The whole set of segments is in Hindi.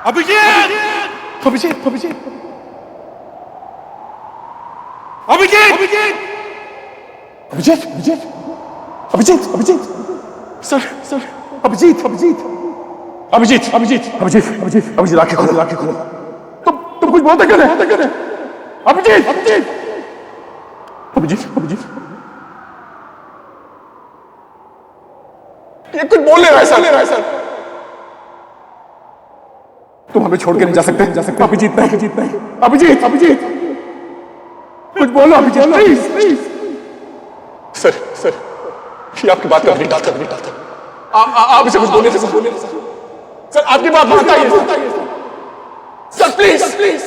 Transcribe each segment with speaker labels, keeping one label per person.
Speaker 1: अभिजीत! अभिजीत! अभिजीत! अभिजीत! अभिजीत! अभिजीत! अभिजीत! अभिजीत! अभिजीत! Sir sir Abhijeet! अभिजीत! अभिजीत! अभिजीत! अभिजीत! अभिजीत! अभिजीत आंखें खोलो, आंखें खोलो। तुम कुछ बोलते क्यों नहीं? अभिजीत! अभिजीत! अभिजीत! अभिजीत! ये कुछ बोल नहीं रहा है सर। तुम हमें छोड़ के नहीं जा सकते। अभिजीत नहीं, अभिजीत नहीं, अभिजीत! अभिजीत! कुछ बोलो अभिजीत, प्लीज प्लीज। सर ये आपकी बात कर आप इसे कुछ बोले सर, आपकी बात मानता है sir, please please.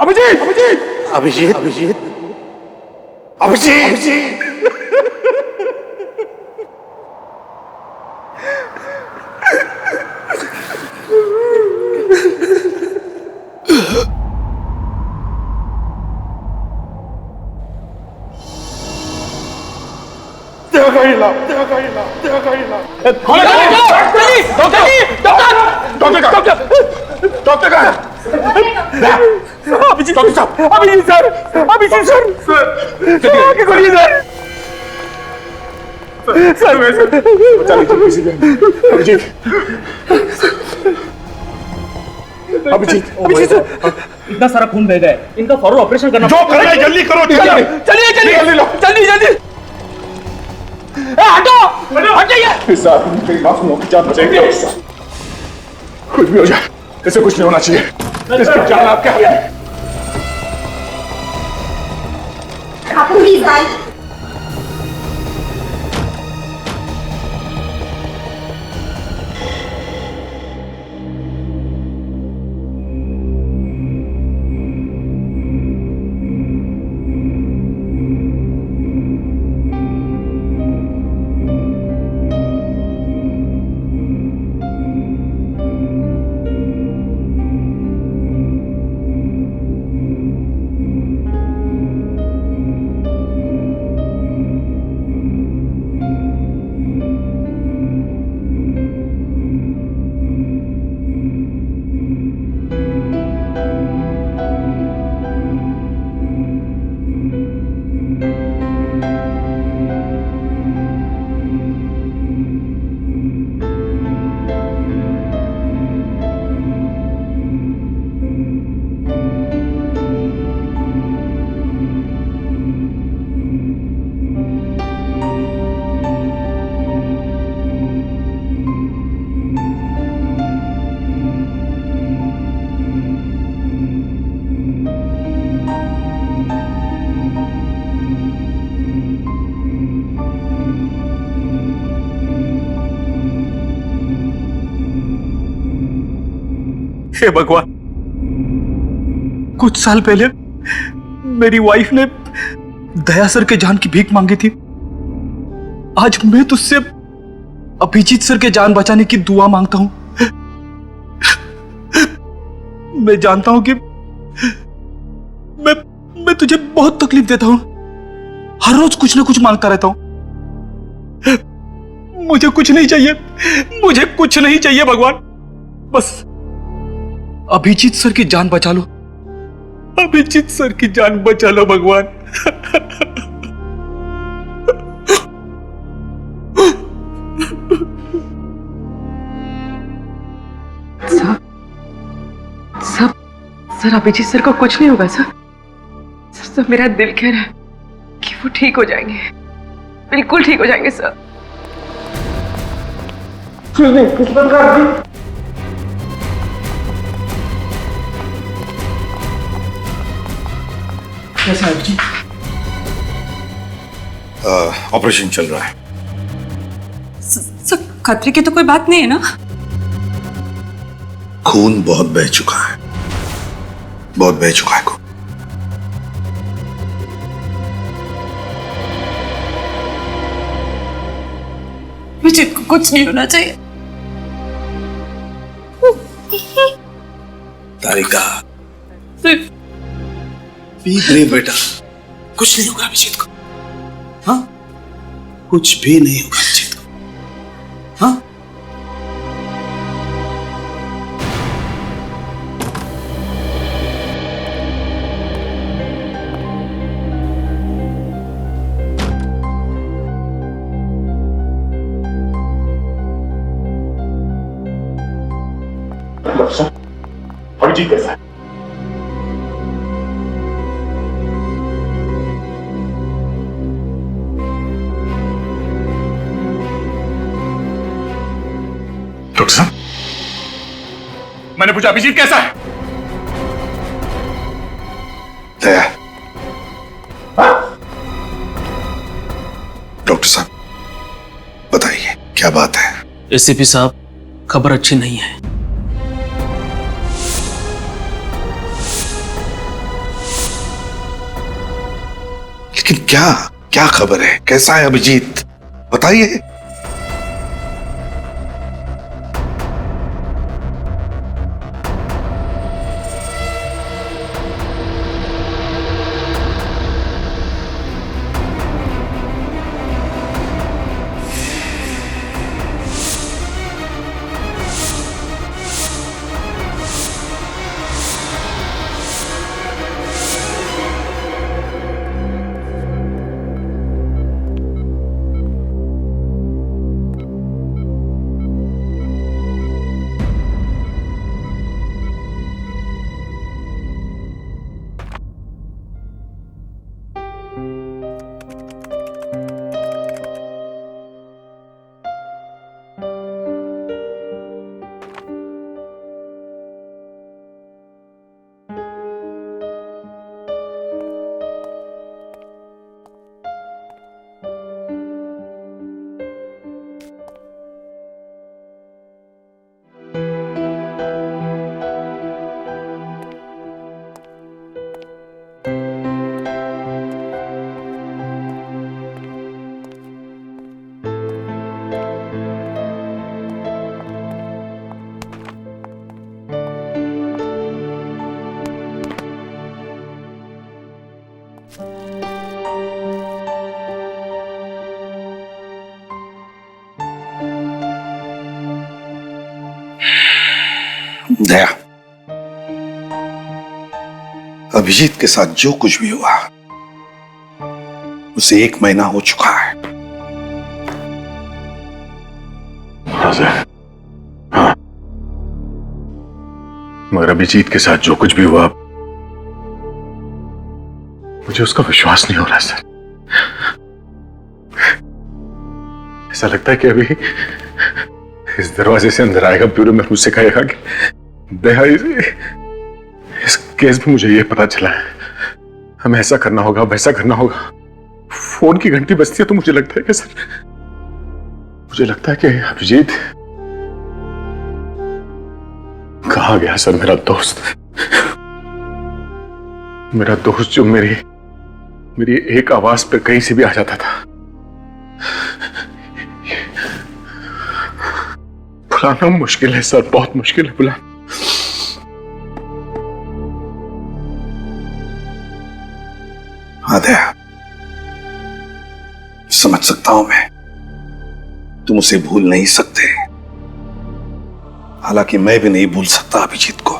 Speaker 1: Abhijit! Abhijit! Abhijit! Abhijit! Abhijit! Doctor कहाँ है? अभिजीत सर, अभिजीत सर, आगे खोलिए सर, बचा लीजिए अभिजीत, अभिजीत सर,
Speaker 2: इतना सारा खून बह गया है, इनका फौरन ऑपरेशन करना।
Speaker 1: जो करना है जल्दी करो।
Speaker 2: जल्दी हट जाइए।
Speaker 1: इस मेरी बात सुनो, की जान बचाएंगे। कुछ भी हो जाए इसे कुछ नहीं होना चाहिए, इसकी जान आपके हाथ में।
Speaker 3: प्लीज भाई।
Speaker 2: हे भगवान, कुछ साल पहले मेरी वाइफ ने दया सर के जान की भीख मांगी थी। आज मैं तुझसे अभिजीत सर के जान बचाने की दुआ मांगता हूं। मैं जानता हूं कि मैं तुझे बहुत तकलीफ देता हूं, हर रोज कुछ ना कुछ मांगता रहता हूं। मुझे कुछ नहीं चाहिए भगवान, बस अभिजीत सर की जान बचा लो, अभिजीत सर की जान बचा लो भगवान।
Speaker 4: सर अभिजीत सर को कुछ नहीं होगा सर, मेरा दिल कह रहा है कि वो ठीक हो जाएंगे, बिल्कुल ठीक हो जाएंगे सर।
Speaker 2: कैसा है अभिजीत?
Speaker 1: ऑपरेशन चल रहा है।
Speaker 4: सर खतरे की तो कोई बात नहीं है ना?
Speaker 1: खून बहुत बह चुका है, खून।
Speaker 4: मुझे कुछ नहीं होना चाहिए।
Speaker 1: तारिका, ब्रेव बेटा, कुछ नहीं होगा अभिजीत को। हाँ, कुछ भी नहीं होगा अभिजीत को। हाँ, डॉक्टर साहब, अभिजीत कैसा है? डॉक्टर साहब, मैंने पूछा अभिजीत कैसा है?
Speaker 5: दया, डॉक्टर साहब बताइए क्या बात है?
Speaker 6: एसीपी साहब, खबर अच्छी नहीं है।
Speaker 5: लेकिन क्या क्या खबर है? कैसा है अभिजीत? बताइए। दया, अभिजीत के साथ जो कुछ भी हुआ उसे 1 महीना हो चुका है।
Speaker 1: हाँ सर, हाँ, मगर अभिजीत के साथ जो कुछ भी हुआ मुझे उसका विश्वास नहीं हो रहा सर। ऐसा लगता है कि अभी इस दरवाजे से अंदर आएगा, ब्यूरो में मुझसे कहेगा कि दया, इस केस में मुझे ये पता चला है, हमें ऐसा करना होगा, वैसा करना होगा। फोन की घंटी बजती है तो मुझे लगता है कि सर, मुझे लगता है कि अभिजीत कहाँ गया सर? मेरा दोस्त जो मेरी एक आवाज पर कहीं से भी आ जाता था। बुलाना मुश्किल है सर, बहुत मुश्किल है बुलाना।
Speaker 5: हाँ दया, समझ सकता हूं मैं, तुम उसे भूल नहीं सकते। हालांकि मैं भी नहीं भूल सकता अभिजीत को,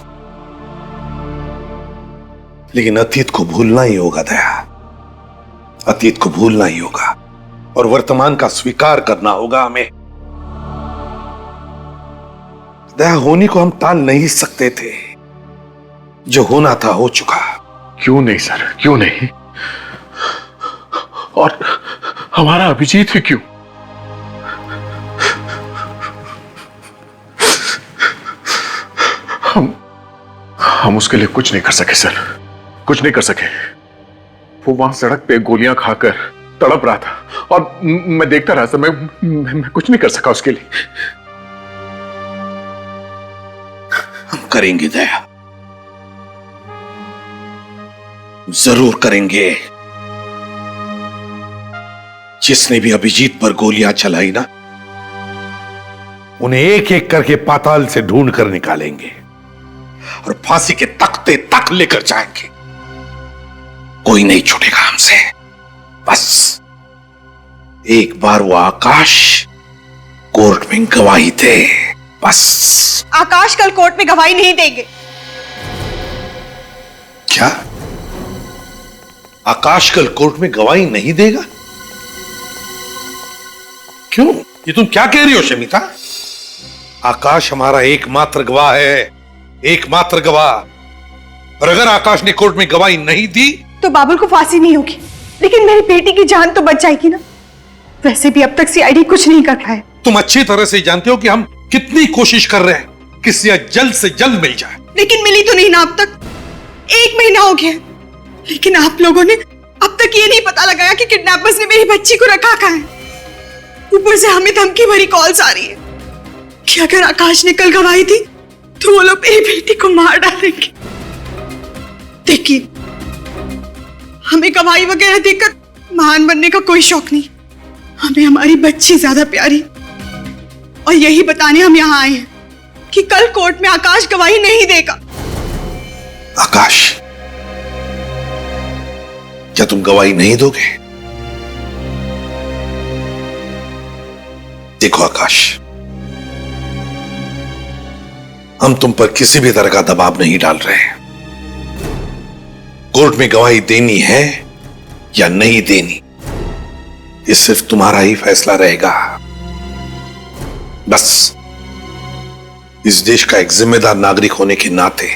Speaker 5: लेकिन अतीत को भूलना ही होगा दया। अतीत को भूलना ही होगा और वर्तमान का स्वीकार करना होगा हमें। दया, होनी को हम टाल नहीं सकते थे, जो होना था हो चुका।
Speaker 1: क्यों नहीं सर, क्यों नहीं? और हमारा अभिजीत ही क्यों? हम उसके लिए कुछ नहीं कर सके सर, कुछ नहीं कर सके। वो वहां सड़क पे गोलियां खाकर तड़प रहा था और मैं देखता रहा सर। मैं कुछ नहीं कर सका उसके लिए।
Speaker 5: हम करेंगे दया, जरूर करेंगे। जिसने भी अभिजीत पर गोलियां चलाई ना, उन्हें एक एक करके पाताल से ढूंढ कर निकालेंगे और फांसी के तख्ते तक लेकर जाएंगे। कोई नहीं छूटेगा हमसे। बस एक बार वो आकाश कोर्ट में गवाही दे, बस।
Speaker 3: आकाश कल कोर्ट में गवाही नहीं देंगे।
Speaker 5: क्या? आकाश कल कोर्ट में गवाही नहीं देगा? क्यों? ये तुम क्या कह रही हो शमिता? आकाश हमारा एकमात्र गवाह है। एकमात्र गवाह। और अगर आकाश ने कोर्ट में गवाही नहीं दी
Speaker 3: तो बाबुल को फांसी नहीं होगी, लेकिन मेरी बेटी की जान तो बच जाएगी ना। वैसे भी अब तक सीआईडी कुछ नहीं कर रहा है।
Speaker 5: तुम अच्छी तरह से जानते हो कि हम कितनी कोशिश कर रहे हैं कि सिया जल्द से जल्द मिल जाए।
Speaker 3: लेकिन मिली तो नहीं ना अब तक। 1 महीना हो गया, लेकिन आप लोगों ने अब तक ये नहीं पता लगाया कि किडनैपर्स ने मेरी बच्ची को रखा कहाँ है। ऊपर से हमें धमकी भरी कॉल्स आ रही है कि अगर आकाश ने कल गवाही दी तो वो लोग मेरी बेटी को मार डालेंगे। देखिए, हमें गवाही वगैरह देकर महान बनने का कोई शौक नहीं। हमें हमारी बच्ची ज्यादा प्यारी, और यही बताने हम यहाँ आए हैं कि कल कोर्ट में आकाश गवाही नहीं देगा।
Speaker 5: आकाश, क्या तुम गवाही नहीं दोगे? देखो आकाश, हम तुम पर किसी भी तरह का दबाव नहीं डाल रहे हैं। कोर्ट में गवाही देनी है या नहीं देनी, ये सिर्फ तुम्हारा ही फैसला रहेगा। बस इस देश का एक जिम्मेदार नागरिक होने के नाते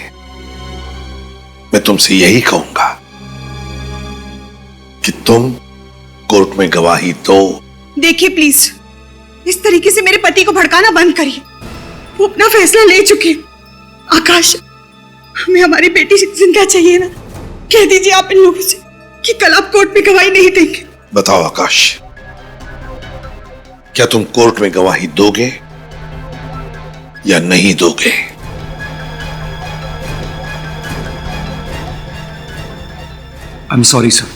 Speaker 5: मैं तुमसे यही कहूंगा कि तुम कोर्ट में गवाही दो।
Speaker 3: देखिए प्लीज, इस तरीके से मेरे पति को भड़काना बंद करिए। वो अपना फैसला ले चुके हैं। आकाश, हमें हमारी बेटी जिंदा चाहिए ना। कह दीजिए आप इन लोगों से कि कल आप कोर्ट में गवाही नहीं देंगे।
Speaker 5: बताओ आकाश, क्या तुम कोर्ट में गवाही दोगे या नहीं दोगे?
Speaker 2: I am sorry sir.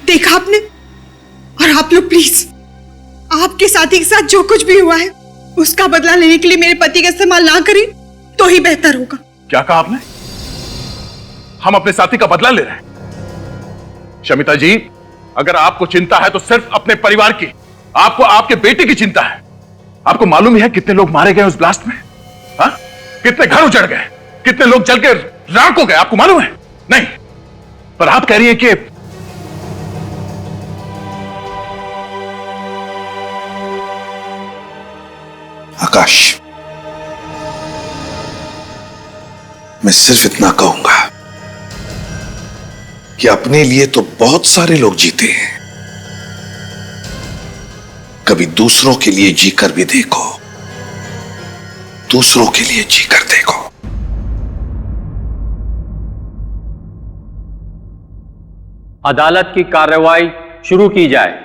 Speaker 3: देखा आपने? और आप लोग प्लीज, आपके साथी के साथ जो कुछ भी हुआ है उसका बदला लेने के लिए मेरे पति का इस्तेमाल ना करें तो ही बेहतर होगा।
Speaker 1: क्या कहा आपने? हम अपने साथी का बदला ले रहे हैं? शमिता जी, अगर आपको चिंता है तो सिर्फ अपने परिवार की, आपको आपके बेटे की चिंता है। आपको मालूम ही है कितने लोग मारे गए उस ब्लास्ट में? हाँ? कितने घर उजड़ गए, कितने लोग जल के राख हो गए, आपको मालूम है? नहीं, पर आप कह रही हैं कि
Speaker 5: आकाश, मैं सिर्फ इतना कहूंगा कि अपने लिए तो बहुत सारे लोग जीते हैं, कभी दूसरों के लिए जीकर भी देखो, दूसरों के लिए जीकर देखो।
Speaker 7: अदालत की कार्रवाई शुरू की जाए।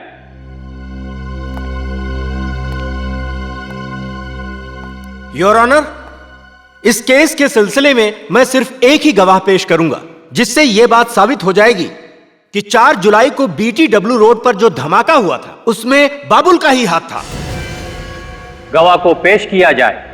Speaker 8: योर ऑनर, इस केस के सिलसिले में मैं सिर्फ एक ही गवाह पेश करूंगा, जिससे यह बात साबित हो जाएगी कि 4 जुलाई को BTW रोड पर जो धमाका हुआ था उसमें बाबुल का ही हाथ था।
Speaker 7: गवाह को पेश किया जाए।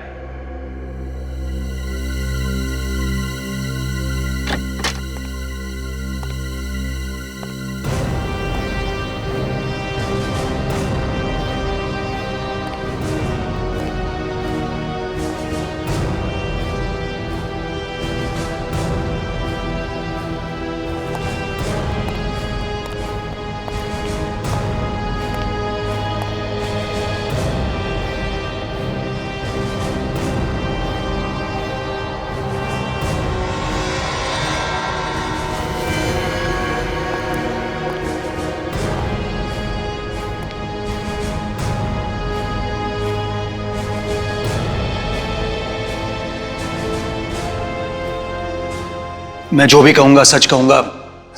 Speaker 2: मैं जो भी कहूंगा सच कहूंगा,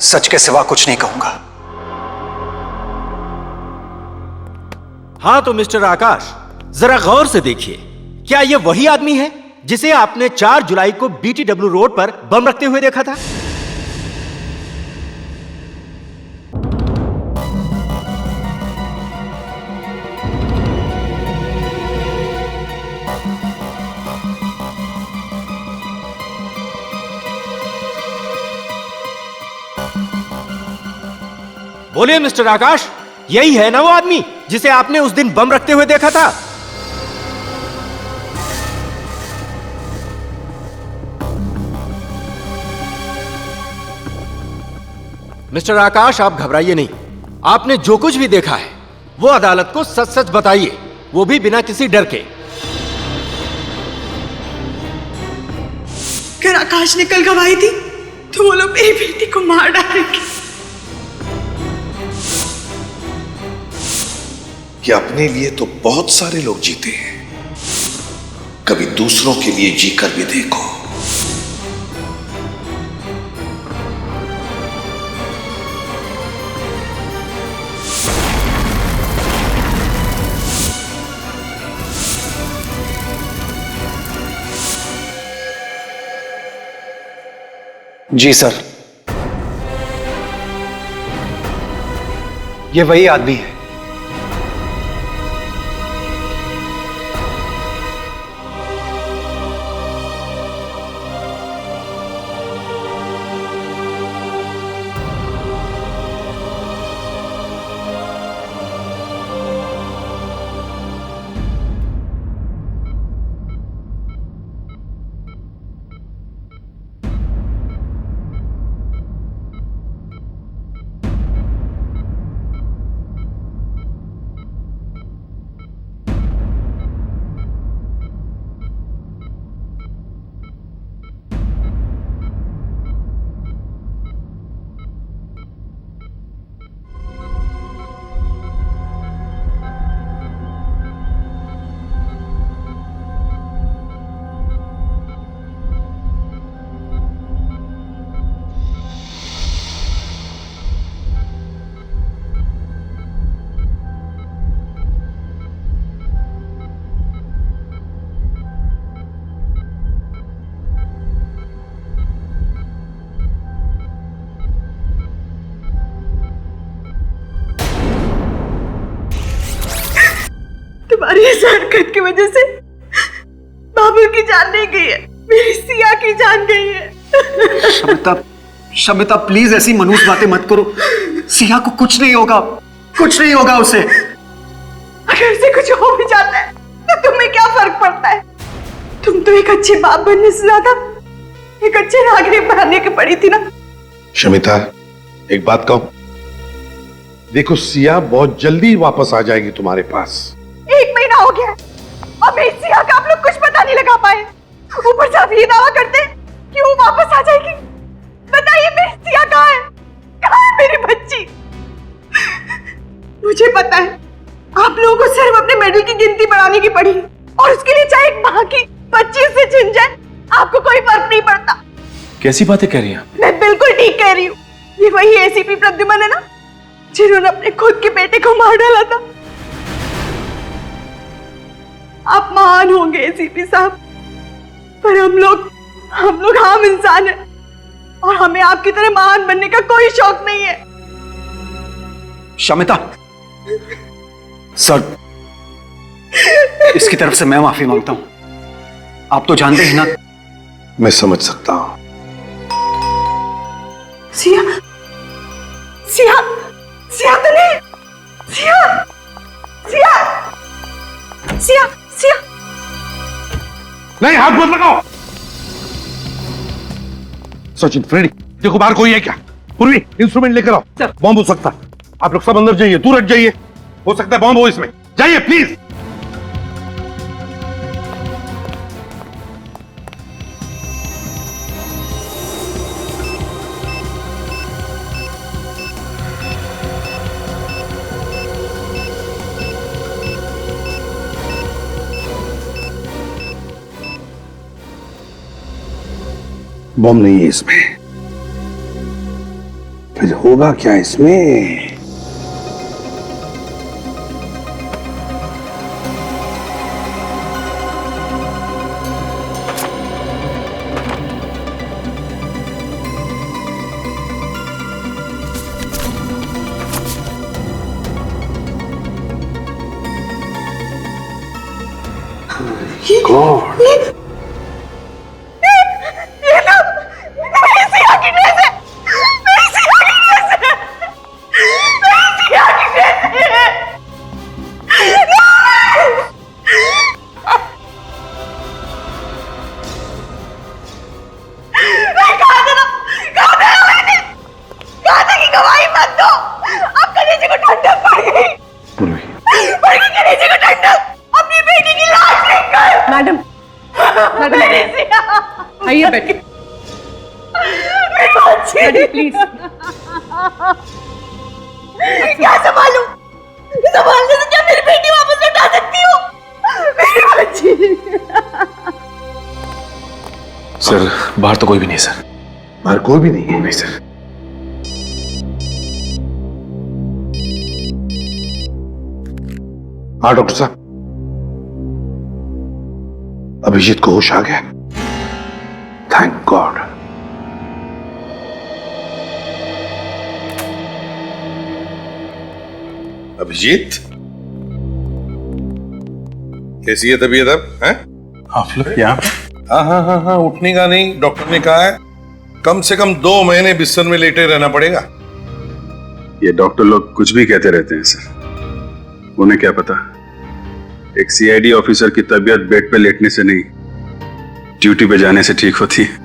Speaker 2: सच के सिवा कुछ नहीं कहूंगा।
Speaker 8: हां तो मिस्टर आकाश, जरा गौर से देखिए, क्या यह वही आदमी है जिसे आपने 4 जुलाई को BTW रोड पर बम रखते हुए देखा था? बोलिए मिस्टर आकाश, यही है ना वो आदमी जिसे आपने उस दिन बम रखते हुए देखा था? मिस्टर आकाश, आप घबराइए नहीं। आपने जो कुछ भी देखा है वो अदालत को सच सच बताइए, वो भी बिना किसी डर के।
Speaker 3: अगर आकाश ने कल गवाही दी तो वो लोग मेरी बेटी को मार डालेंगे।
Speaker 5: कि अपने लिए तो बहुत सारे लोग जीते हैं, कभी दूसरों के लिए जीकर भी देखो।
Speaker 2: जी सर, ये वही आदमी है।
Speaker 3: तुम्हारी इस हरकत की वजह से बाबुल की जान नहीं गई है, मेरी सिया की जान गई है।
Speaker 2: शमिता, शमिता प्लीज ऐसी मनुष्य बातें मत करो। सिया को कुछ नहीं होगा, कुछ नहीं होगा उसे।
Speaker 3: अगर उसे कुछ हो भी जाता है तो तुम्हें क्या फर्क पड़ता है? तुम तो एक अच्छे बाप बनने से ज्यादा एक अच्छे नागरिक बनने की पड़ी थी ना।
Speaker 5: शमिता, एक बात कहूं, देखो सिया बहुत जल्दी वापस आ जाएगी तुम्हारे पास।
Speaker 3: 1 महीना हो गया और मेरी सिया का आप लोग कुछ पता नहीं लगा पाए। ऊपर से आप ये दावा करते कि वो वापस आ जाएगी। बताइए मेरी सिया कहाँ है? कहाँ है मेरी बच्ची? मुझे पता है आप लोगों को सिर्फ अपने मेडल की गिनती बढ़ाने की पड़ी और उसके लिए चाहे एक माँ की बच्ची से छिन जाए आपको कोई फर्क नहीं पड़ता।
Speaker 6: कैसी बातें कह रही हैं?
Speaker 3: मैं बिल्कुल ठीक कह रही हूँ। ये वही एसीपी प्रद्युमन है ना जिन्होंने अपने खुद के बेटे को मार डाला था। आप महान होंगे एसीपी साहब, पर हम लोग आम इंसान हैं और हमें आपकी तरह महान बनने का कोई शौक नहीं है।
Speaker 2: शमिता, सर इसकी तरफ से मैं माफी मांगता हूं। आप तो जानते हैं ना।
Speaker 5: मैं समझ सकता हूं।
Speaker 3: सिया, सिया, सिया तो नहीं, सिया, सिया, सिया, सिया।
Speaker 5: नहीं, हाथ मत लगाओ। सचिन, फ्रेडी, देखो बाहर कोई है क्या? पूर्वी, इंस्ट्रूमेंट लेकर आओ। बॉम्ब हो सकता है। आप लोग सब अंदर जाइए, दूर हट जाइए। हो सकता है बॉम्ब हो इसमें। जाइए प्लीज। बॉम्ब नहीं है इसमें। फिर होगा क्या इसमें? गॉड,
Speaker 4: मैडम, मैडम आइए बैठिए। प्लीज
Speaker 3: क्या संभालूं? संभालने से क्या मेरी बेटी वापस लौटा सकती हो? मेरी बच्ची।
Speaker 6: सर बाहर तो कोई भी नहीं सर।
Speaker 5: बाहर कोई भी नहीं है?
Speaker 6: नहीं सर।
Speaker 5: हाँ डॉक्टर साहब, अभिजीत को होश आ गया। Thank God. अभिजीत, कैसी है तबीयत अब? हैं?
Speaker 6: आप लोग यहाँ पे?
Speaker 5: हाँ, उठने का नहीं, डॉक्टर ने कहा है कम से कम 2 महीने बिस्तर में लेटे रहना पड़ेगा।
Speaker 9: ये डॉक्टर लोग कुछ भी कहते रहते हैं सर, उन्हें क्या पता एक सीआईडी ऑफिसर की तबीयत बेड पे लेटने से नहीं, ड्यूटी पे जाने से ठीक होती है।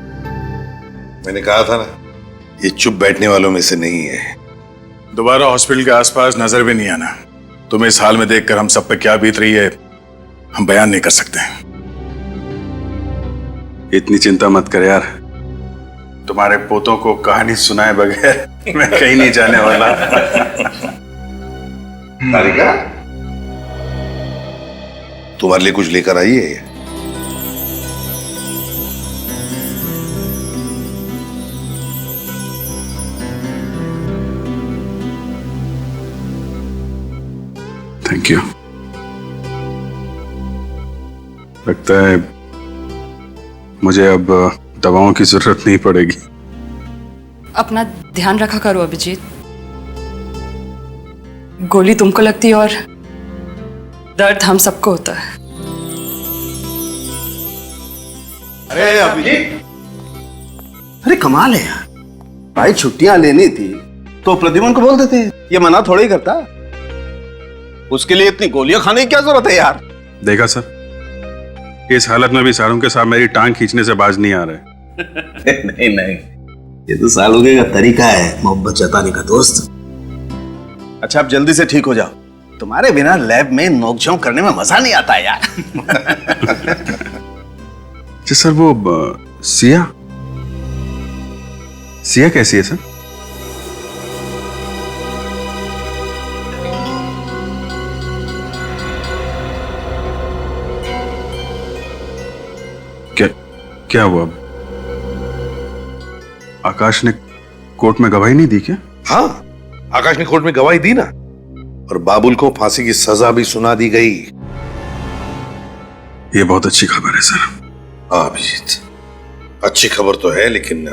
Speaker 5: मैंने कहा था ना, ये चुप बैठने वालों में से नहीं है।
Speaker 10: दोबारा हॉस्पिटल के आसपास नजर भी नहीं आना। तुम्हें इस हाल में देखकर हम सब पे क्या बीत रही है हम बयान नहीं कर सकते।
Speaker 9: इतनी चिंता मत कर यार, तुम्हारे पोतों को कहानी सुनाए बगैर मैं कहीं नहीं जाने वाला।
Speaker 5: तारिका, तुम्हारे लिए कुछ लेकर आई है ये?
Speaker 9: Thank you. लगता है मुझे अब दवाओं की जरूरत नहीं पड़ेगी।
Speaker 4: अपना ध्यान रखा करो अभिजीत। गोली तुमको लगती है और दर्द हम सबको होता है।
Speaker 8: अरे अभिजीत, अरे कमाल है यार, भाई छुट्टियां लेनी थी तो प्रद्युमन को बोल देते, ये मना थोड़ा ही करता। उसके लिए इतनी गोलियां खाने की क्या जरूरत है यार?
Speaker 9: देखा सर, इस हालत में भी सारों के साथ मेरी टांग खींचने से बाज नहीं आ रहे।
Speaker 8: नहीं, ये तो सालोगे का तरीका है मोहब्बत जताने का दोस्त। अच्छा, अब जल्दी से ठीक हो जाओ, तुम्हारे बिना लैब में नोकझोंक करने में मजा नहीं आता यार।
Speaker 9: जी सर, वो सिया कैसी है सर? क्या हुआ? आकाश ने कोर्ट में गवाही नहीं दी क्या?
Speaker 5: हाँ, आकाश ने कोर्ट में गवाही दी ना, और बाबुल को फांसी की सजा भी सुना दी गई।
Speaker 9: ये बहुत अच्छी खबर है सर।
Speaker 5: हाँ अभिजीत, अच्छी खबर तो है, लेकिन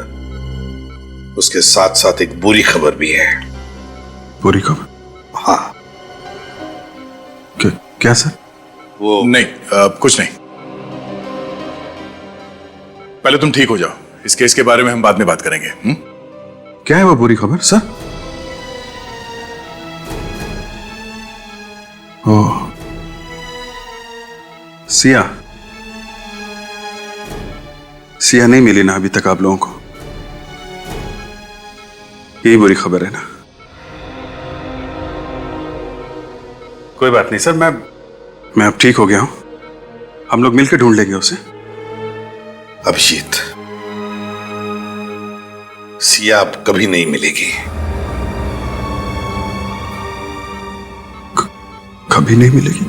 Speaker 5: उसके साथ साथ एक बुरी खबर भी है।
Speaker 9: बुरी खबर?
Speaker 5: हाँ।
Speaker 9: क्या सर?
Speaker 10: वो नहीं, कुछ नहीं। पहले तुम ठीक हो जाओ, इस केस के बारे में हम बाद में बात करेंगे।
Speaker 9: क्या है वो बुरी खबर सर? ओह, सिया नहीं मिली ना अभी तक आप लोगों को? यही बुरी खबर है ना? कोई बात नहीं सर, मैं अब ठीक हो गया हूं, हम लोग मिलकर ढूंढ लेंगे उसे।
Speaker 5: अभिजीत, सिया अब कभी नहीं मिलेगी।
Speaker 9: कभी नहीं मिलेगी?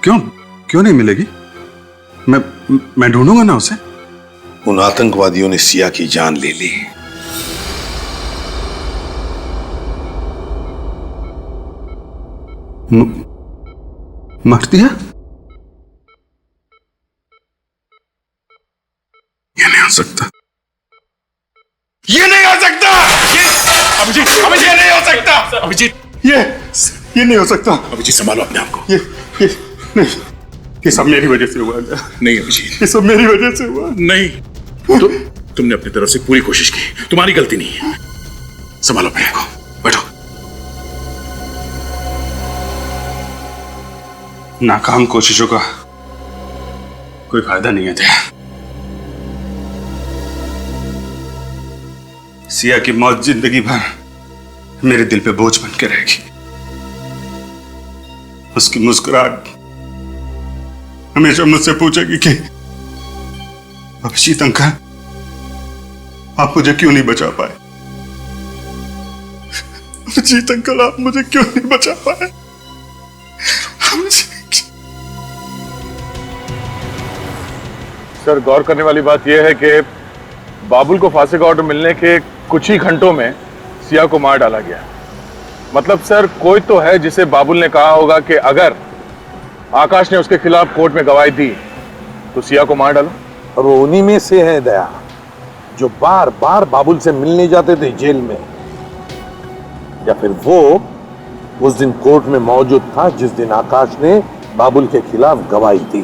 Speaker 9: क्यों नहीं मिलेगी? मैं ढूंढूंगा ना उसे।
Speaker 5: उन आतंकवादियों ने सिया की जान ले ली।
Speaker 9: मार दिया? ये नहीं हो सकता,
Speaker 10: ये नहीं हो सकता। अभिजीत, ये नहीं हो सकता। अभिजीत,
Speaker 9: ये नहीं हो सकता।
Speaker 10: अभिजीत संभालो अपने आप को।
Speaker 9: ये नहीं, ये सब मेरी वजह से हुआ।
Speaker 10: नहीं अभिजीत,
Speaker 9: ये सब मेरी वजह से हुआ।
Speaker 10: नहीं, तुमने अपनी तरफ से पूरी कोशिश की, तुम्हारी गलती नहीं है। संभालो अपने आप को, बैठो।
Speaker 9: नाकाम कोशिशों का कोई फायदा नहीं है तेरा। सिया की मौत जिंदगी भर मेरे दिल पे बोझ बन के रहेगी। उसकी मुस्कुराहट हमेशा मुझसे पूछेगी कि अभिजीत अंकल
Speaker 10: आप मुझे क्यों नहीं बचा पाए? जीत अंकल, आप मुझे क्यों नहीं बचा पाए?
Speaker 1: सर, गौर करने वाली बात यह है कि बाबुल को फांसी का ऑर्डर मिलने के कुछ ही घंटों में सिया को मार डाला गया। मतलब सर, कोई तो है जिसे बाबुल ने कहा होगा कि अगर आकाश ने उसके खिलाफ कोर्ट में गवाही दी तो सिया को मार डालो।
Speaker 5: और वो उन्हीं में से है दया, जो बार बार बाबुल से मिलने जाते थे जेल में, या फिर वो उस दिन कोर्ट में मौजूद था जिस दिन आकाश ने बाबुल के खिलाफ गवाही दी।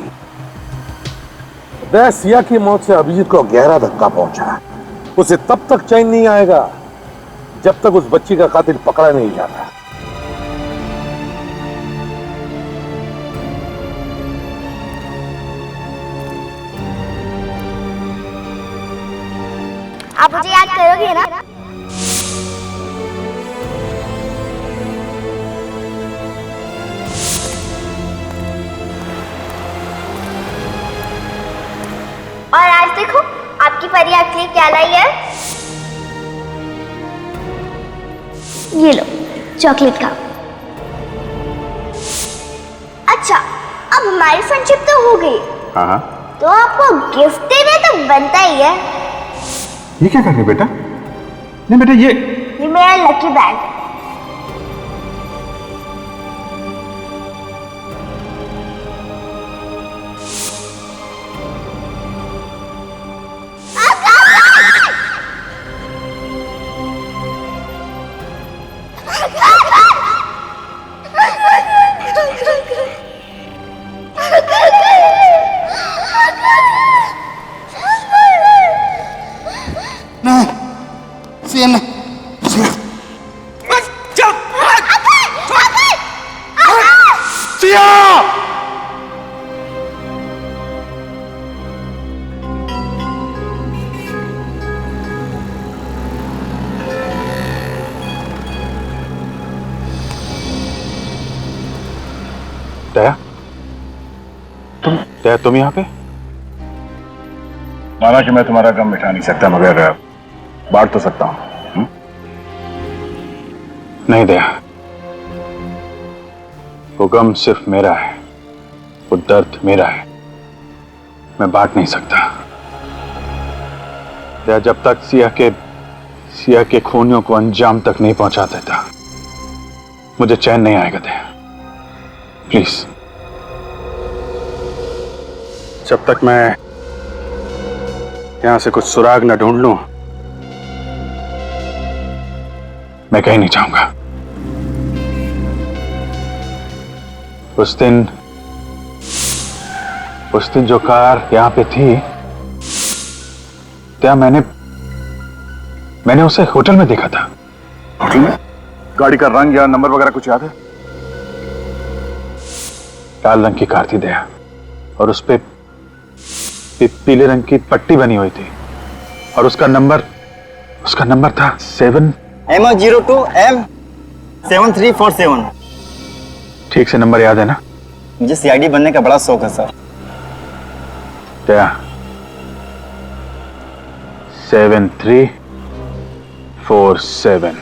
Speaker 5: दया, सिया की मौत से अभिजीत को गहरा धक्का पहुंचा। उसे तब तक चैन नहीं आएगा जब तक उस बच्ची का कातिल पकड़ा नहीं जाता।
Speaker 11: आप मुझे याद करोगे ना? और आज देखो आपकी परी आपके लिए क्या लाई है। ये लो चॉकलेट खाओ। अच्छा, अब हमारी फ्रेंडशिप तो हो गई।
Speaker 10: हाँ,
Speaker 11: तो आपको गिफ्ट देना तो बनता ही है।
Speaker 10: ये क्या कर रहे बेटा? नहीं बेटा,
Speaker 11: ये मेरा लकी बैग है।
Speaker 10: दया, तुम यहाँ पे?
Speaker 1: माना कि मैं तुम्हारा गम मिटा नहीं सकता, मगर बांट तो सकता हूं।
Speaker 10: नहीं दया, वो गम सिर्फ मेरा है, वो दर्द मेरा है, मैं बांट नहीं सकता। दया, जब तक सिया के खूनियों को अंजाम तक नहीं पहुंचा देता, मुझे चैन नहीं आएगा। दया प्लीज, जब तक मैं यहां से कुछ सुराग न ढूंढ लूं, मैं कहीं नहीं जाऊंगा। उस दिन जो कार यहां पे थी, क्या मैंने उसे होटल में देखा था।
Speaker 1: होटल में? गाड़ी का रंग या नंबर वगैरह कुछ याद है?
Speaker 10: लाल रंग की कार थी दया, और उस पे पीले रंग की पट्टी बनी हुई थी, और उसका नंबर था 7
Speaker 8: M02M7347।
Speaker 10: ठीक से नंबर याद है ना?
Speaker 8: मुझे सीआईडी बनने का बड़ा शौक है सर।
Speaker 10: क्या? 7347।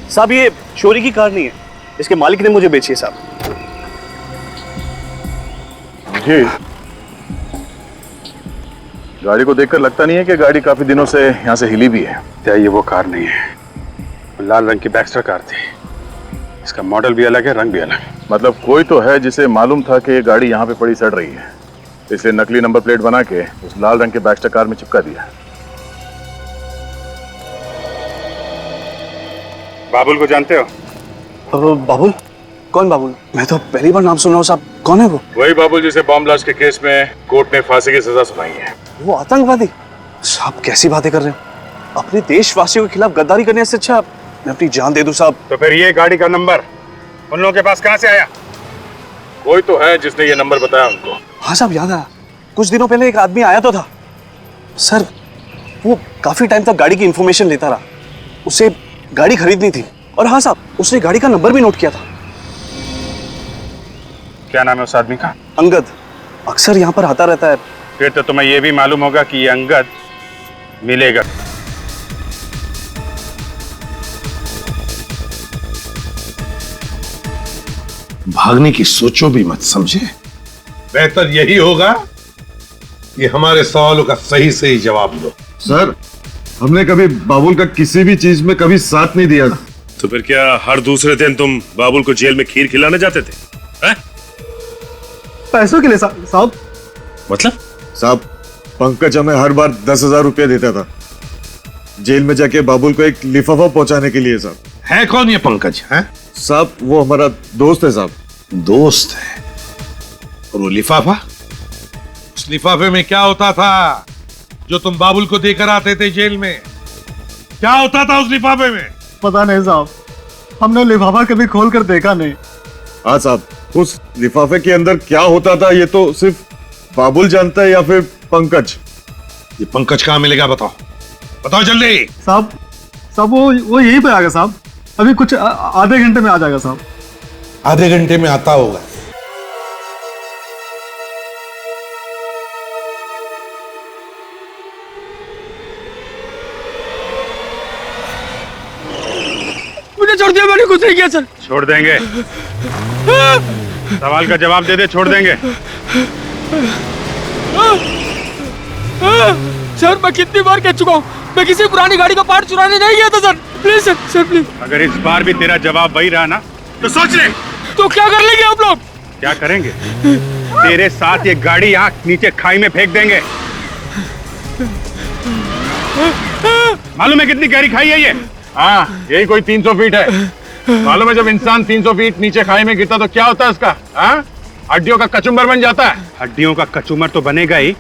Speaker 2: साहब, ये चोरी की कार नहीं है, इसके मालिक ने मुझे बेची है साहब।
Speaker 1: जी, गाड़ी को देखकर लगता नहीं है कि गाड़ी काफी दिनों से यहाँ से हिली भी है।
Speaker 10: क्या ये वो कार नहीं है? लाल रंग की बैक्स्टर कार थी। इसका मॉडल भी अलग है, रंग भी अलग है।
Speaker 1: मतलब कोई तो है जिसे मालूम था कि ये गाड़ी यहाँ पे पड़ी सड़ रही है, इसलिए नकली नंबर प्लेट बना के उस लाल रंग के बैक्स्टर कार में चिपका दिया।
Speaker 10: बाबुल को जानते हो?
Speaker 2: बाबुल? कौन बाबुल? मैं तो पहली बार नाम सुन रहा हूँ साहब। कौन है वो?
Speaker 1: वही बाबुल जिसे बॉम्ब ब्लास्ट के केस में कोर्ट ने फांसी की सजा सुनाई है।
Speaker 2: वो आतंकवादी? साहब कैसी बातें कर रहे हो? अपने देशवासियों के खिलाफ गद्दारी करने से अच्छा मैं अपनी जान दे दूं साहब।
Speaker 10: तो फिर ये गाड़ी का नंबर उन लोगों के पास कहां से आया?
Speaker 1: कोई तो है जिसने ये नंबर बताया उनको।
Speaker 2: हाँ साहब, याद आया। कुछ दिनों पहले एक आदमी आया तो था सर, वो काफी टाइम तक गाड़ी की इंफॉर्मेशन लेता रहा। उसे गाड़ी खरीदनी थी, और हाँ साहब, उसने गाड़ी का नंबर भी नोट किया था।
Speaker 10: क्या नाम है उस आदमी का?
Speaker 2: अंगद। अक्सर यहाँ पर आता रहता है।
Speaker 10: फिर तो तुम्हें यह भी मालूम होगा कि ये अंगद मिलेगा।
Speaker 5: भागने की सोचो भी मत, समझे? बेहतर यही होगा कि हमारे सवालों का सही सही जवाब दो।
Speaker 12: सर, हमने कभी बाबुल का किसी भी चीज में कभी साथ नहीं दिया।
Speaker 13: तो फिर क्या हर दूसरे दिन तुम बाबुल को जेल में खीर खिलाने जाते थे? हैं?
Speaker 12: पैसों के लिए साहब।
Speaker 13: मतलब?
Speaker 12: साहब, पंकज हमें हर बार 10,000 रुपया देता था जेल में जाके बाबुल को एक लिफाफा पहुंचाने के लिए। साहब,
Speaker 5: है कौन ये पंकज? है
Speaker 12: साहब, वो हमारा दोस्त है। साहब,
Speaker 5: दोस्त है? और वो लिफाफा? उस लिफाफे में क्या होता था जो तुम बाबुल को देकर आते थे जेल में? क्या होता था उस लिफाफे में?
Speaker 12: पता नहीं साहब, हमने लिफाफा कभी खोल कर देखा नहीं। हाँ साहब, उस लिफाफे के अंदर क्या होता था ये तो सिर्फ बाबुल जानता है या फिर पंकज।
Speaker 5: ये पंकज कहाँ मिलेगा? बताओ, बताओ जल्दी।
Speaker 12: साहब, वो यहीं पे आ गया साहब। अभी कुछ आधे घंटे में आ जाएगा साहब।
Speaker 5: आधे घंटे में आता होगा।
Speaker 2: मुझे छोड़ दिया, मैंने कुछ नहीं किया सर।
Speaker 13: छोड़ देंगे? सवाल का जवाब दे दे, छोड़ देंगे।
Speaker 2: सर, मैं कितनी बार कह चुका हूँ, मैं किसी पुरानी गाड़ी का पार्ट चुराने नहीं गया था sir. Please sir, sir please.
Speaker 13: अगर इस बार भी तेरा जवाब वही रहा ना तो सोच ले।
Speaker 2: तो क्या कर लेंगे आप लोग?
Speaker 13: क्या करेंगे? तेरे साथ ये गाड़ी आंख नीचे खाई में फेंक देंगे। मालूम है कितनी गहरी खाई है ये?
Speaker 10: हाँ, यही कोई 300 फीट है। मालूम है जब इंसान 300 फीट नीचे खाई में गिरता तो क्या होता है उसका? हाँ, हड्डियों का कचुम्बर बन जाता है।
Speaker 13: हड्डियों का कचूमर तो बनेगा ही,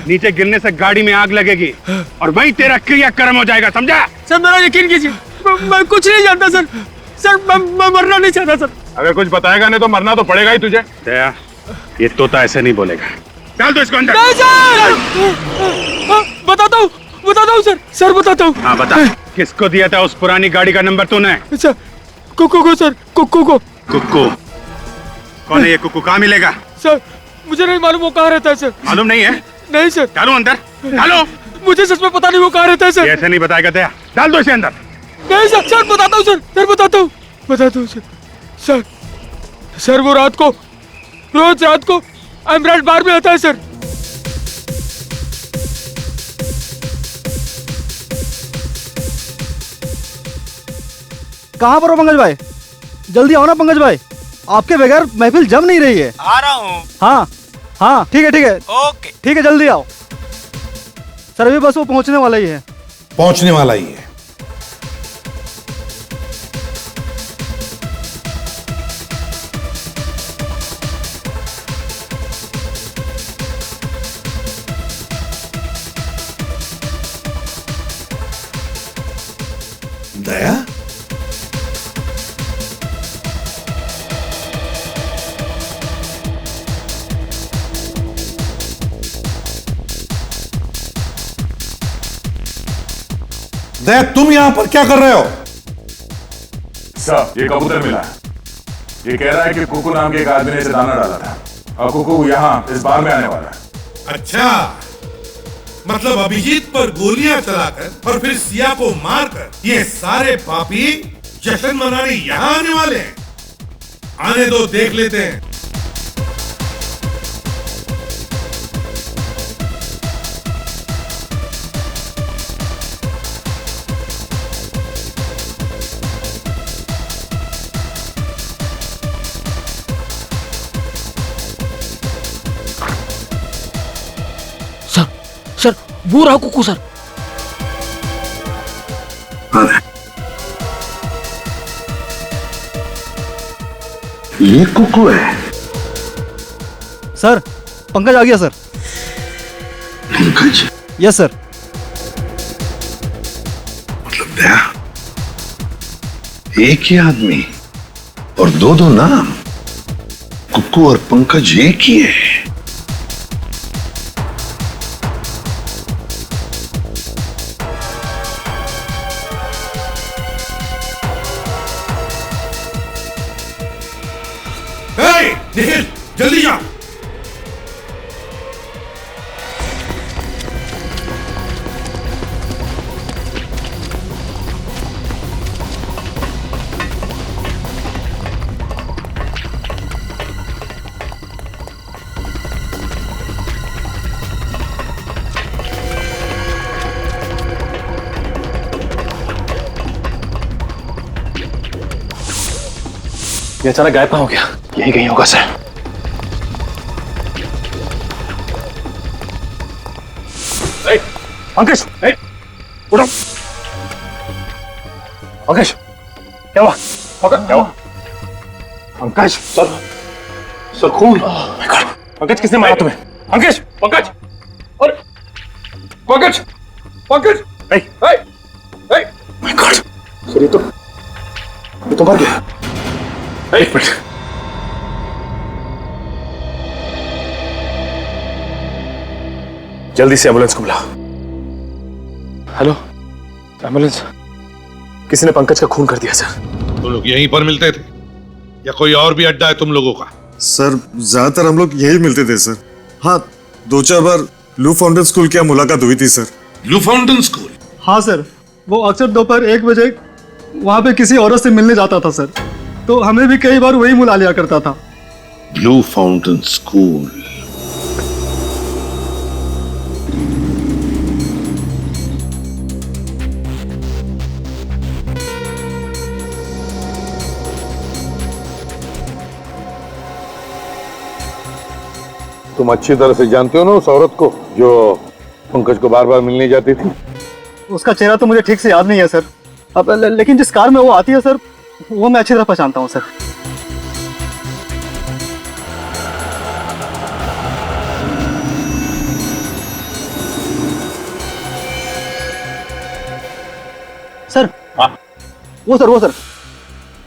Speaker 13: नीचे गिरने से गाड़ी में आग लगेगी और वही तेरा क्रियाक्रम हो जाएगा, समझा?
Speaker 2: सर, मेरा यकीन कीजिए, मैं कुछ नहीं जानता सर। सर, मैं मरना नहीं चाहता सर।
Speaker 10: अगर कुछ बताएगा नहीं तो मरना तो पड़ेगा ही तुझे।
Speaker 13: दया, ये तोता ऐसे नहीं बोलेगा। चल तो इसको अंदर।
Speaker 2: नहीं सर। बताता हूँ सर। सर बताता हूँ।
Speaker 13: हाँ बता, किसको दिया था उस पुरानी गाड़ी का नंबर तूने?
Speaker 2: सर, कुक्कू को सर, कुक्कू को।
Speaker 13: कुक्कू? कौन है ये कुक्कू? कहाँ मिलेगा?
Speaker 2: सर, मुझे नहीं मालूम वो कहाँ रहता है सर।
Speaker 13: मालूम नहीं है?
Speaker 2: नहीं सर।
Speaker 13: डालो अंदर, डालो।
Speaker 2: मुझे सच में पता नहीं वो कहाँ रहता है सर।
Speaker 13: ऐसे नहीं बताएगा दया, डाल दो इसे अंदर।
Speaker 2: नहीं सर, सर बताता हूँ सर, बताता हूँ सर। सर वो रोज रात को एमराल्ड बार में आता है सर।
Speaker 8: कहाँ पर हो पंकज भाई? जल्दी आओ ना पंकज भाई, आपके बगैर महफिल जम नहीं रही है।
Speaker 2: आ रहा हूँ।
Speaker 8: हाँ ठीक है।
Speaker 2: ओके
Speaker 8: ठीक है, जल्दी आओ सर। अभी बस वो पहुंचने वाला ही है।
Speaker 5: पहुंचने वाला ही है। दया, दया, तुम यहां पर क्या कर रहे हो?
Speaker 1: साहब, ये कबूतर मिला है। ये कह रहा है कि कुकू नाम के एक आदमी ने इसे दाना डाला था और कुकू यहाँ इस बार में आने वाला है।
Speaker 5: अच्छा, मतलब अभिजीत पर गोलियां चलाकर और फिर सिया को मारकर ये सारे पापी जश्न मनाने यहाँ आने वाले हैं। आने दो, देख लेते हैं।
Speaker 2: सर, वो रहा कुकू सर।
Speaker 5: ये कुकू है?
Speaker 8: सर, पंकज आ गया सर।
Speaker 5: पंकज?
Speaker 8: Yes sir.
Speaker 5: मतलब दया, एक ही आदमी और दो नाम, कुकू और पंकज एक ही है। निखिल, जल्दी जा।
Speaker 6: ये अचानक गायब कहाँ हो गया? यही कहीं होगा सर।
Speaker 1: पंकज, उठो। पंकज, क्या हुआ? क्या हुआ? पंकज,
Speaker 6: सर खून।
Speaker 1: पंकज किसने मारा तुम्हें? पंकज, पंकज, और Pankaj, Pankaj, my God, sir ये तो मर गया। एक मिनट, जल्दी से एम्बुलेंस को बुला। Hello, ambulance. किसी ने पंकज का खून कर दिया सर।
Speaker 5: तुम लोग यहीं पर मिलते थे या कोई और भी अड्डा है तुम लोगों का?
Speaker 12: सर ज्यादातर हम लोग यही मिलते थे सर। हाँ, 2-4 बार ब्लू फाउंटेन स्कूल की मुलाकात हुई थी सर।
Speaker 5: Blue fountain school?
Speaker 14: हाँ सर, वो अक्सर दोपहर 1 बजे वहां पे किसी औरत से मिलने जाता था सर, तो हमें भी कई बार वही बुला लिया करता था।
Speaker 5: Blue fountain school. तुम अच्छी तरह से जानते हो ना उस औरत को जो पंकज को बार बार मिलने जाती थी?
Speaker 14: उसका चेहरा तो मुझे ठीक से याद नहीं है सर। अब लेकिन जिस कार में वो आती है सर, वो मैं अच्छी तरह पहचानता हूँ सर। सर,
Speaker 5: हाँ
Speaker 14: वो सर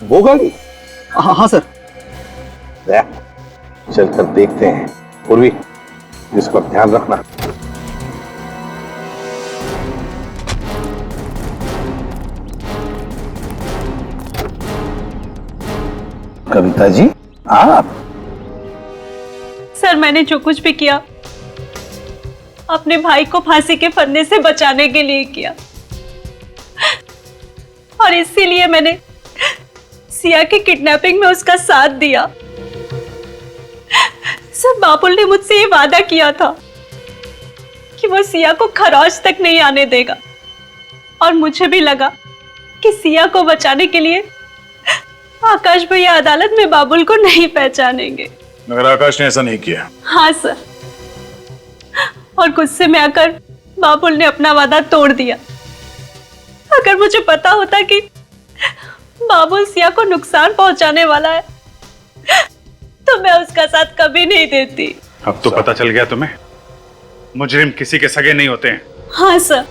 Speaker 5: वो गाड़ी?
Speaker 14: हाँ सर।
Speaker 5: चलकर देखते हैं। पूर्वी, इस पर ध्यान रखना। कविता जी, आप?
Speaker 3: सर, मैंने जो कुछ भी किया अपने भाई को फांसी के फंदे से बचाने के लिए किया, और इसीलिए मैंने सिया की किडनैपिंग में उसका साथ दिया। सर, बाबुल ने मुझसे ये वादा किया था कि वो सिया को खरौच तक नहीं आने देगा, और मुझे भी लगा कि सिया को बचाने के लिए आकाश भैया अदालत में बाबुल को नहीं पहचानेंगे।
Speaker 10: मगर आकाश ने ऐसा नहीं किया।
Speaker 3: हाँ सर, और गुस्से में आकर बाबुल ने अपना वादा तोड़ दिया। अगर मुझे पता होता कि बाबुल सिया को नुकसान पहुंचाने वाला है तो मैं उसका साथ कभी नहीं देती।
Speaker 13: अब तो पता चल गया तुम्हें, मुजरिम किसी के सगे नहीं होते हैं।
Speaker 3: हाँ सर,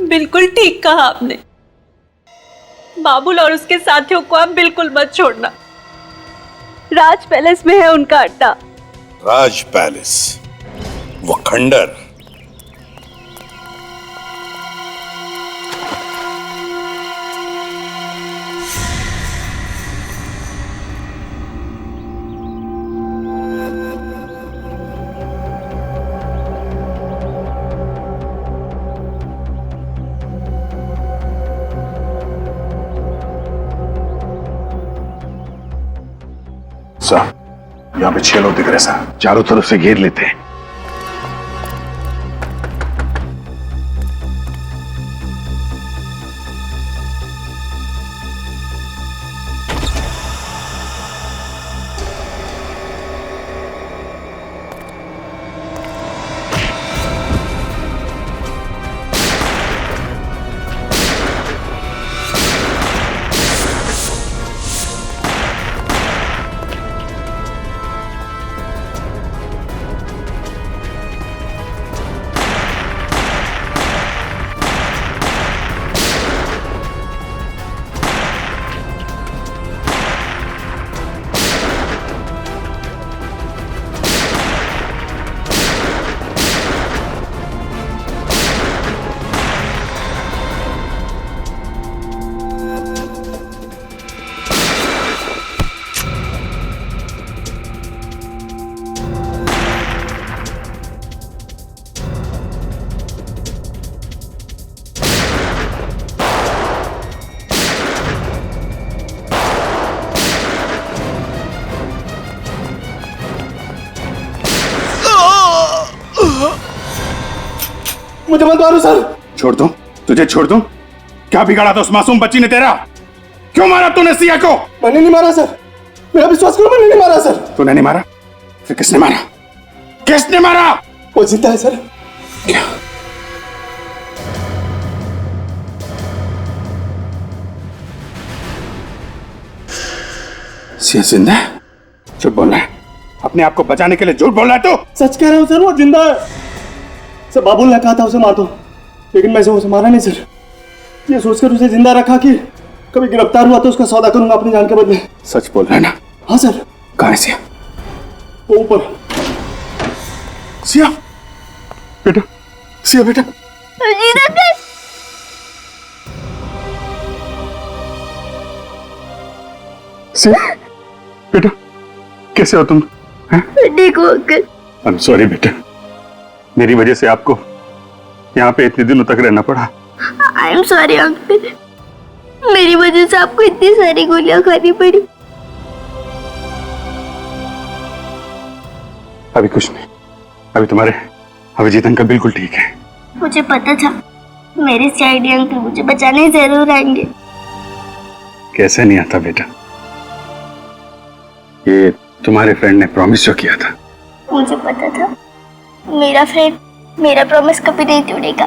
Speaker 3: बिल्कुल ठीक कहा आपने। बाबुल और उसके साथियों को आप बिल्कुल मत छोड़ना। राज पैलेस में है उनका अड्डा।
Speaker 5: राज पैलेस? वो खंडर?
Speaker 10: यहाँ पे 6 लोग दिख रहे सर। चारों तरफ से घेर लेते हैं।
Speaker 13: मुझे मत मारो सर। छोड़ दूं? तुझे छोड़ दूं? क्या बिगाड़ा था उस मासूम बच्ची ने तेरा? क्यों मारा तूने सिया को?
Speaker 14: मैंने नहीं मारा सर, मेरा विश्वास करो, मैंने नहीं मारा सर।
Speaker 13: तूने नहीं मारा? फिर किसने मारा? किसने मारा?
Speaker 14: वो जिंदा है सर।
Speaker 13: सिया जिंदा है? झूठ बोल रहा है, अपने आप को बचाने के लिए झूठ बोल रहा है तू?
Speaker 14: सच कह रहा हूँ सर, वो जिंदा है सर। बाबुल ने कहा था उसे मार दो, लेकिन मैं उसे मारा नहीं सर। ये सोचकर उसे जिंदा रखा कि कभी गिरफ्तार हुआ तो उसका सौदा करूंगा अपनी जान के बदले।
Speaker 13: सच बोल रहा है ना?
Speaker 14: हाँ सर।
Speaker 13: कहाँ है सिया?
Speaker 14: वो ऊपर।
Speaker 13: सिया बेटा, सिया बेटा।
Speaker 9: सिया बेटा, कैसे हो तुम?
Speaker 11: ठीक हो अंकल।
Speaker 9: आई एम सॉरी बेटा, मेरी वजह से आपको यहाँ पे इतने दिनों तक रहना पड़ा।
Speaker 11: आई एम सॉरी अंकल, मेरी वजह से आपको इतनी सारी गोलियां खानी पड़ी।
Speaker 9: अभी कुछ नहीं, अभी तुम्हारे अभिजीत अंकल बिल्कुल ठीक है।
Speaker 11: मुझे पता था मेरे सीआईडी अंकल मुझे बचाने जरूर आएंगे।
Speaker 9: कैसे नहीं आता बेटा, ये तुम्हारे फ्रेंड ने प्रॉमिस जो किया था।
Speaker 11: मुझे पता था मेरा फ्रेंड मेरा प्रॉमिस कभी नहीं तोड़ेगा।